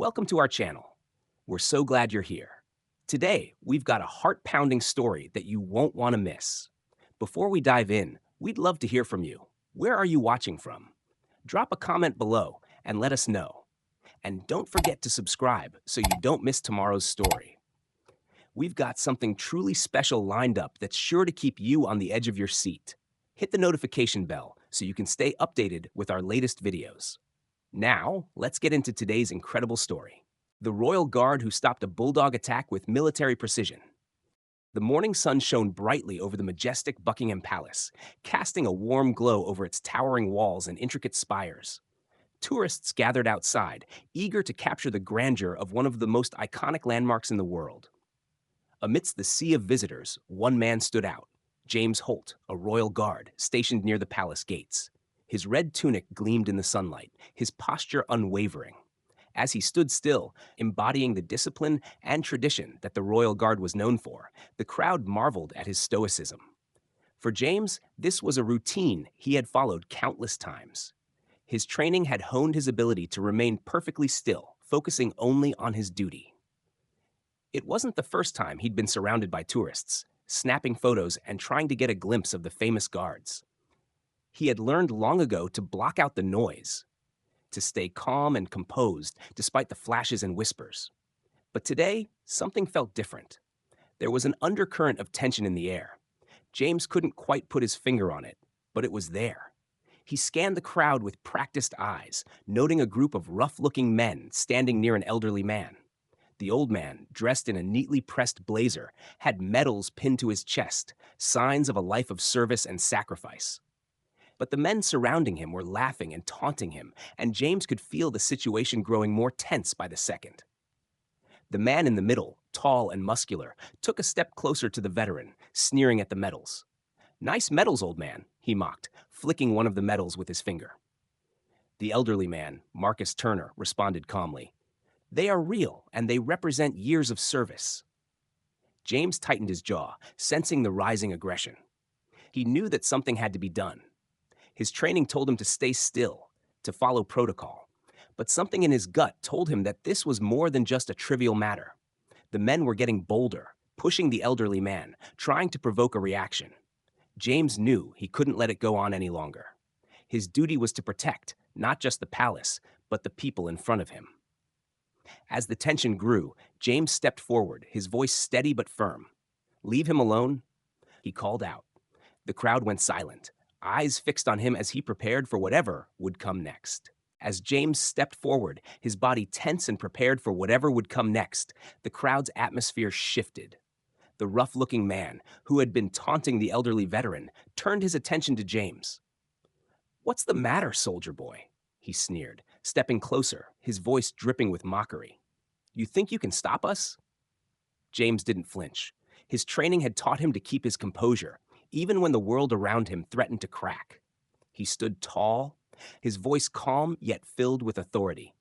Welcome to our channel. We're so glad you're here. Today, we've got a heart-pounding story that you won't want to miss. Before we dive in, we'd love to hear from you. Where are you watching from? Drop a comment below and let us know. And don't forget to subscribe so you don't miss tomorrow's story. We've got something truly special lined up that's sure to keep you on the edge of your seat. Hit the notification bell so you can stay updated with our latest videos. Now, let's get into today's incredible story. The royal guard who stopped a bulldog attack with military precision. The morning sun shone brightly over the majestic Buckingham Palace, casting a warm glow over its towering walls and intricate spires. Tourists gathered outside, eager to capture the grandeur of one of the most iconic landmarks in the world. Amidst the sea of visitors, one man stood out, James Holt, a royal guard stationed near the palace gates. His red tunic gleamed in the sunlight, his posture unwavering. As he stood still, embodying the discipline and tradition that the royal guard was known for, the crowd marveled at his stoicism. For James, this was a routine he had followed countless times. His training had honed his ability to remain perfectly still, focusing only on his duty. It wasn't the first time he'd been surrounded by tourists, snapping photos and trying to get a glimpse of the famous guards. He had learned long ago to block out the noise, to stay calm and composed despite the flashes and whispers. But today, something felt different. There was an undercurrent of tension in the air. James couldn't quite put his finger on it, but it was there. He scanned the crowd with practiced eyes, noting a group of rough-looking men standing near an elderly man. The old man, dressed in a neatly pressed blazer, had medals pinned to his chest, signs of a life of service and sacrifice. But the men surrounding him were laughing and taunting him, and James could feel the situation growing more tense by the second. The man in the middle, tall and muscular, took a step closer to the veteran, sneering at the medals. "Nice medals, old man," he mocked, flicking one of the medals with his finger. The elderly man, Marcus Turner, responded calmly. "They are real, and they represent years of service." James tightened his jaw, sensing the rising aggression. He knew that something had to be done. His training told him to stay still, to follow protocol. But something in his gut told him that this was more than just a trivial matter. The men were getting bolder, pushing the elderly man, trying to provoke a reaction. James knew he couldn't let it go on any longer. His duty was to protect, not just the palace, but the people in front of him. As the tension grew, James stepped forward, his voice steady but firm. "Leave him alone," he called out. The crowd went silent, eyes fixed on him as he prepared for whatever would come next. As James stepped forward, his body tense and prepared for whatever would come next, the crowd's atmosphere shifted. The rough-looking man, who had been taunting the elderly veteran, turned his attention to James. "What's the matter, soldier boy?" he sneered, stepping closer, his voice dripping with mockery. "You think you can stop us?" James didn't flinch. His training had taught him to keep his composure, even when the world around him threatened to crack. He stood tall, his voice calm yet filled with authority.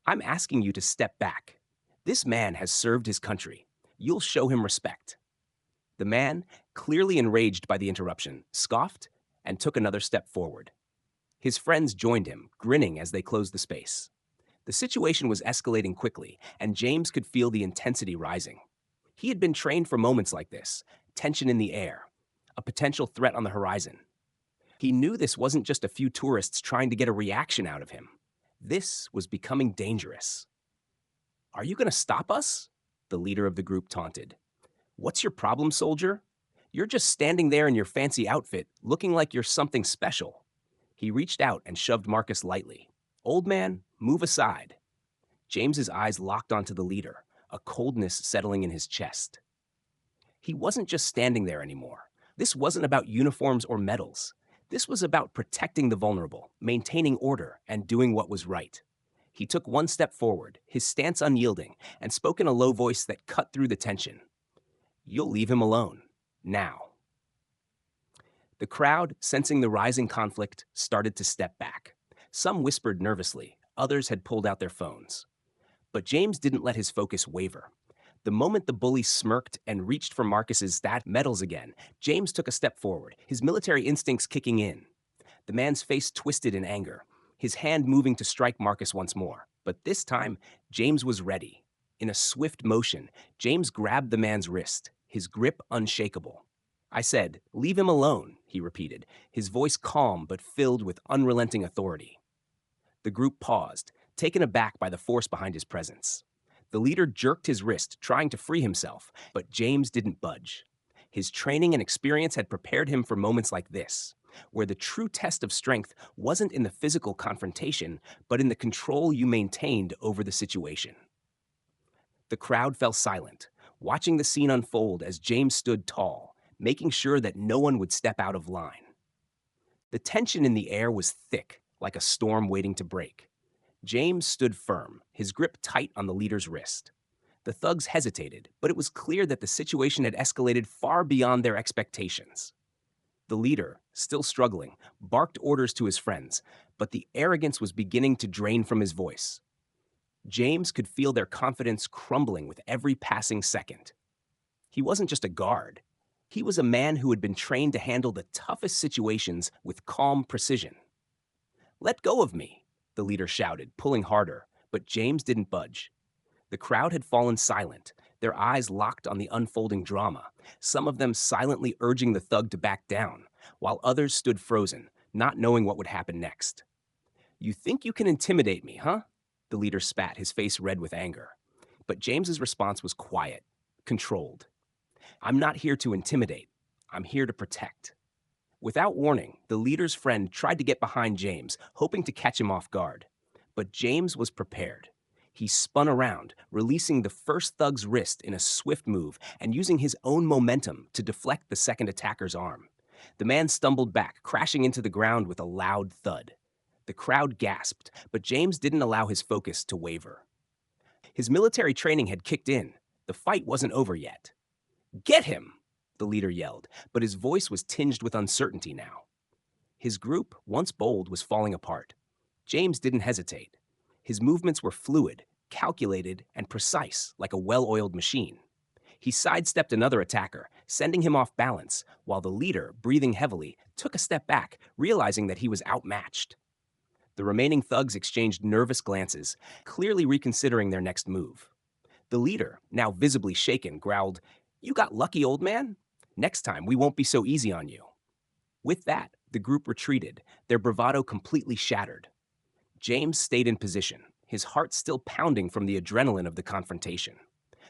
"I'm asking you to step back. This man has served his country. You'll show him respect." The man, clearly enraged by the interruption, scoffed and took another step forward. His friends joined him, grinning as they closed the space. The situation was escalating quickly, and James could feel the intensity rising. He had been trained for moments like this, tension in the air, a potential threat on the horizon. He knew this wasn't just a few tourists trying to get a reaction out of him. This was becoming dangerous. "Are you going to stop us?" the leader of the group taunted. "What's your problem, soldier? You're just standing there in your fancy outfit, looking like you're something special." He reached out and shoved Marcus lightly. "Old man, move aside." James's eyes locked onto the leader, a coldness settling in his chest. He wasn't just standing there anymore. This wasn't about uniforms or medals. This was about protecting the vulnerable, maintaining order, and doing what was right. He took one step forward, his stance unyielding, and spoke in a low voice that cut through the tension. "You'll leave him alone. Now." The crowd, sensing the rising conflict, started to step back. Some whispered nervously, others had pulled out their phones. But James didn't let his focus waver. The moment the bully smirked and reached for Marcus's medals again, James took a step forward, his military instincts kicking in. The man's face twisted in anger, his hand moving to strike Marcus once more. But this time, James was ready. In a swift motion, James grabbed the man's wrist, his grip unshakable. I said, "Leave him alone," he repeated, his voice calm but filled with unrelenting authority. The group paused, taken aback by the force behind his presence. The leader jerked his wrist, trying to free himself, but James didn't budge. His training and experience had prepared him for moments like this, where the true test of strength wasn't in the physical confrontation, but in the control you maintained over the situation. The crowd fell silent, watching the scene unfold as James stood tall, making sure that no one would step out of line. The tension in the air was thick, like a storm waiting to break. James stood firm, his grip tight on the leader's wrist. The thugs hesitated, but it was clear that the situation had escalated far beyond their expectations. The leader, still struggling, barked orders to his friends, but the arrogance was beginning to drain from his voice. James could feel their confidence crumbling with every passing second. He wasn't just a guard. He was a man who had been trained to handle the toughest situations with calm precision. "Let go of me," the leader shouted, pulling harder, but James didn't budge. The crowd had fallen silent, their eyes locked on the unfolding drama, some of them silently urging the thug to back down, while others stood frozen, not knowing what would happen next. "You think you can intimidate me, huh?" The leader spat, his face red with anger. But James's response was quiet, controlled. "I'm not here to intimidate. I'm here to protect." Without warning, the leader's friend tried to get behind James, hoping to catch him off guard. But James was prepared. He spun around, releasing the first thug's wrist in a swift move and using his own momentum to deflect the second attacker's arm. The man stumbled back, crashing into the ground with a loud thud. The crowd gasped, but James didn't allow his focus to waver. His military training had kicked in. The fight wasn't over yet. "Get him!" the leader yelled, but his voice was tinged with uncertainty now. His group, once bold, was falling apart. James didn't hesitate. His movements were fluid, calculated, and precise, like a well-oiled machine. He sidestepped another attacker, sending him off balance, while the leader, breathing heavily, took a step back, realizing that he was outmatched. The remaining thugs exchanged nervous glances, clearly reconsidering their next move. The leader, now visibly shaken, growled, "You got lucky, old man? Next time, we won't be so easy on you." With that, the group retreated, their bravado completely shattered. James stayed in position, his heart still pounding from the adrenaline of the confrontation.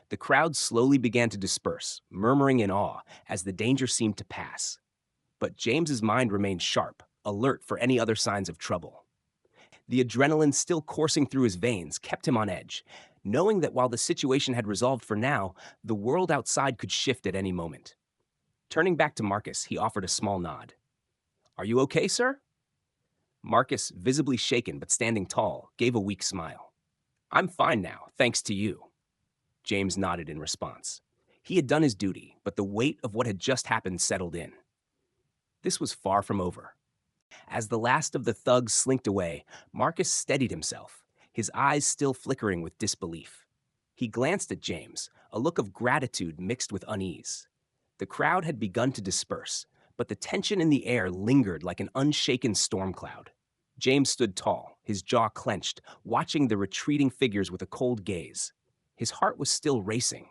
The crowd slowly began to disperse, murmuring in awe as the danger seemed to pass. But James's mind remained sharp, alert for any other signs of trouble. The adrenaline still coursing through his veins kept him on edge, knowing that while the situation had resolved for now, the world outside could shift at any moment. Turning back to Marcus, he offered a small nod. "Are you okay, sir?" Marcus, visibly shaken but standing tall, gave a weak smile. "I'm fine now, thanks to you." James nodded in response. He had done his duty, but the weight of what had just happened settled in. This was far from over. As the last of the thugs slinked away, Marcus steadied himself, his eyes still flickering with disbelief. He glanced at James, a look of gratitude mixed with unease. The crowd had begun to disperse, but the tension in the air lingered like an unshaken storm cloud. James stood tall, his jaw clenched, watching the retreating figures with a cold gaze. His heart was still racing,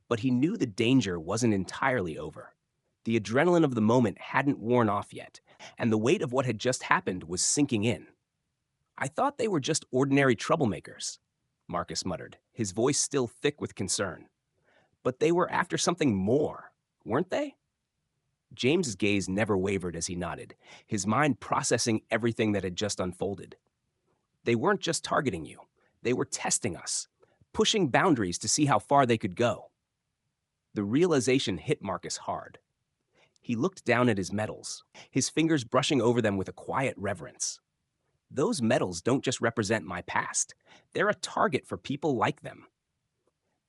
but he knew the danger wasn't entirely over. The adrenaline of the moment hadn't worn off yet, and the weight of what had just happened was sinking in. "I thought they were just ordinary troublemakers," Marcus muttered, his voice still thick with concern. "But they were after something more, weren't they?" James's gaze never wavered as he nodded, his mind processing everything that had just unfolded. "They weren't just targeting you. They were testing us, pushing boundaries to see how far they could go." The realization hit Marcus hard. He looked down at his medals, his fingers brushing over them with a quiet reverence. "Those medals don't just represent my past. They're a target for people like them."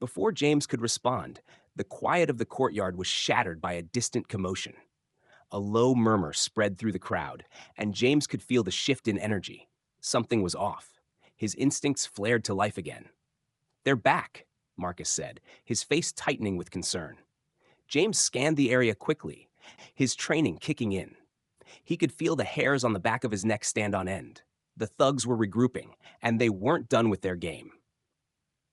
Before James could respond, the quiet of the courtyard was shattered by a distant commotion. A low murmur spread through the crowd, and James could feel the shift in energy. Something was off. His instincts flared to life again. "They're back," Marcus said, his face tightening with concern. James scanned the area quickly, his training kicking in. He could feel the hairs on the back of his neck stand on end. The thugs were regrouping, and they weren't done with their game.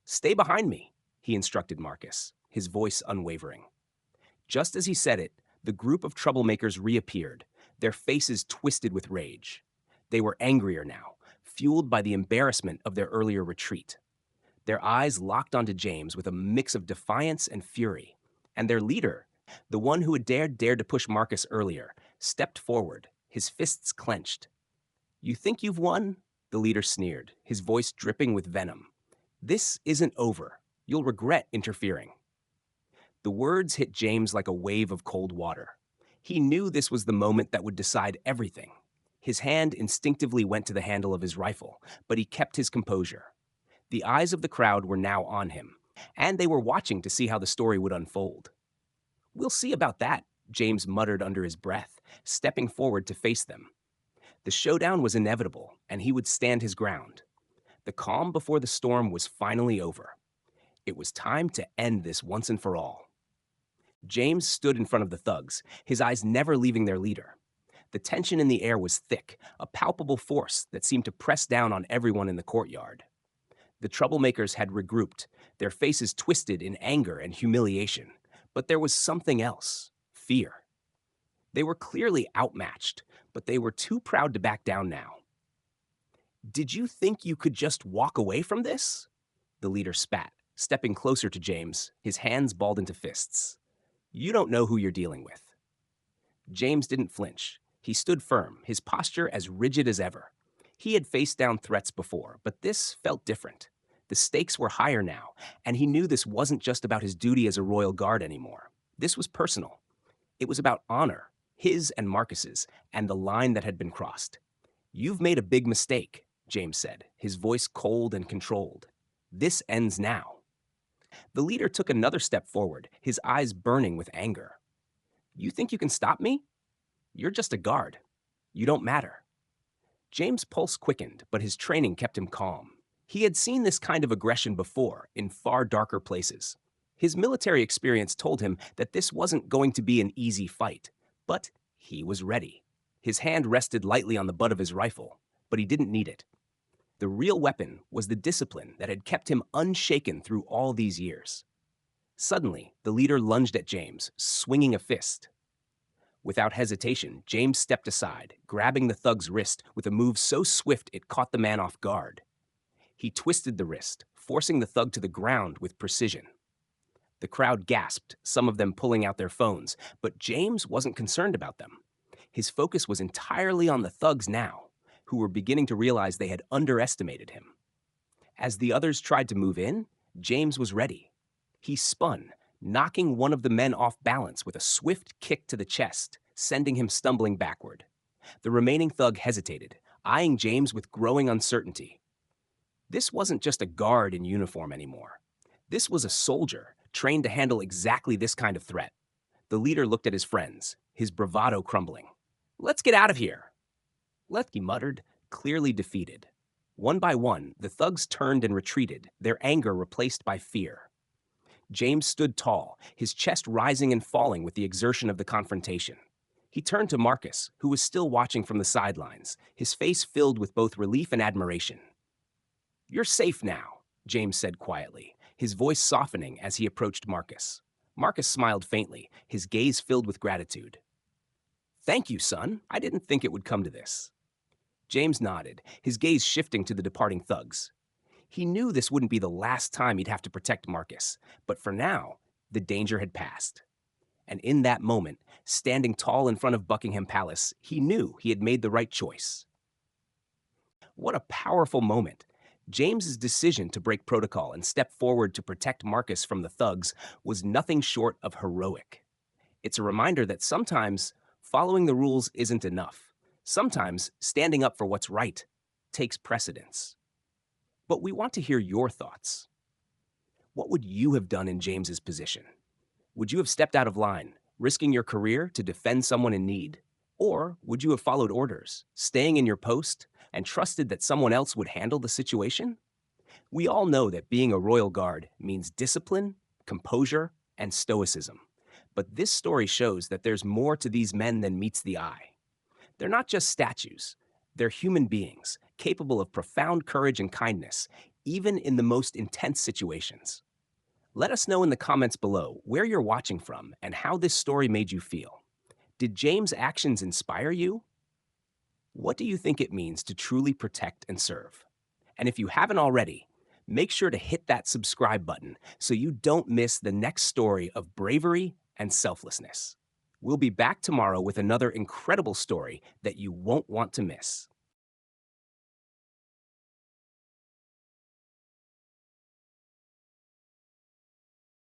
"Stay behind me," he instructed Marcus, his voice unwavering. Just as he said it, the group of troublemakers reappeared, their faces twisted with rage. They were angrier now, fueled by the embarrassment of their earlier retreat. Their eyes locked onto James with a mix of defiance and fury, and their leader, the one who had dared to push Marcus earlier, stepped forward, his fists clenched. "You think you've won?" The leader sneered, his voice dripping with venom. "This isn't over. You'll regret interfering." The words hit James like a wave of cold water. He knew this was the moment that would decide everything. His hand instinctively went to the handle of his rifle, but he kept his composure. The eyes of the crowd were now on him, and they were watching to see how the story would unfold. "We'll see about that," James muttered under his breath, stepping forward to face them. The showdown was inevitable, and he would stand his ground. The calm before the storm was finally over. It was time to end this once and for all. James stood in front of the thugs, his eyes never leaving their leader. The tension in the air was thick, a palpable force that seemed to press down on everyone in the courtyard. The troublemakers had regrouped, their faces twisted in anger and humiliation. But there was something else: fear. They were clearly outmatched, but they were too proud to back down now. "Did you think you could just walk away from this?" The leader spat, stepping closer to James, his hands balled into fists. "You don't know who you're dealing with." James didn't flinch. He stood firm, his posture as rigid as ever. He had faced down threats before, but this felt different. The stakes were higher now, and he knew this wasn't just about his duty as a royal guard anymore. This was personal. It was about honor, his and Marcus's, and the line that had been crossed. "You've made a big mistake," James said, his voice cold and controlled. "This ends now." The leader took another step forward, his eyes burning with anger. "You think you can stop me? You're just a guard. You don't matter." James' pulse quickened, but his training kept him calm. He had seen this kind of aggression before, in far darker places. His military experience told him that this wasn't going to be an easy fight, but he was ready. His hand rested lightly on the butt of his rifle, but he didn't need it. The real weapon was the discipline that had kept him unshaken through all these years. Suddenly, the leader lunged at James, swinging a fist. Without hesitation, James stepped aside, grabbing the thug's wrist with a move so swift it caught the man off guard. He twisted the wrist, forcing the thug to the ground with precision. The crowd gasped, some of them pulling out their phones, but James wasn't concerned about them. His focus was entirely on the thugs now, who were beginning to realize they had underestimated him. As the others tried to move in, James was ready. He spun, knocking one of the men off balance with a swift kick to the chest, sending him stumbling backward. The remaining thug hesitated, eyeing James with growing uncertainty. This wasn't just a guard in uniform anymore. This was a soldier, trained to handle exactly this kind of threat. The leader looked at his friends, his bravado crumbling. "Let's get out of here." He muttered, clearly defeated. One by one, the thugs turned and retreated, their anger replaced by fear. James stood tall, his chest rising and falling with the exertion of the confrontation. He turned to Marcus, who was still watching from the sidelines, his face filled with both relief and admiration. "You're safe now," James said quietly, his voice softening as he approached Marcus. Marcus smiled faintly, his gaze filled with gratitude. "Thank you, son. I didn't think it would come to this." James nodded, his gaze shifting to the departing thugs. He knew this wouldn't be the last time he'd have to protect Marcus, but for now, the danger had passed. And in that moment, standing tall in front of Buckingham Palace, he knew he had made the right choice. What a powerful moment. James's decision to break protocol and step forward to protect Marcus from the thugs was nothing short of heroic. It's a reminder that sometimes following the rules isn't enough. Sometimes standing up for what's right takes precedence. But we want to hear your thoughts. What would you have done in James's position? Would you have stepped out of line, risking your career to defend someone in need? Or would you have followed orders, staying in your post, and trusted that someone else would handle the situation? We all know that being a royal guard means discipline, composure, and stoicism. But this story shows that there's more to these men than meets the eye. They're not just statues. They're human beings, capable of profound courage and kindness, even in the most intense situations. Let us know in the comments below where you're watching from and how this story made you feel. Did James' actions inspire you? What do you think it means to truly protect and serve? And if you haven't already, make sure to hit that subscribe button so you don't miss the next story of bravery and selflessness. We'll be back tomorrow with another incredible story that you won't want to miss.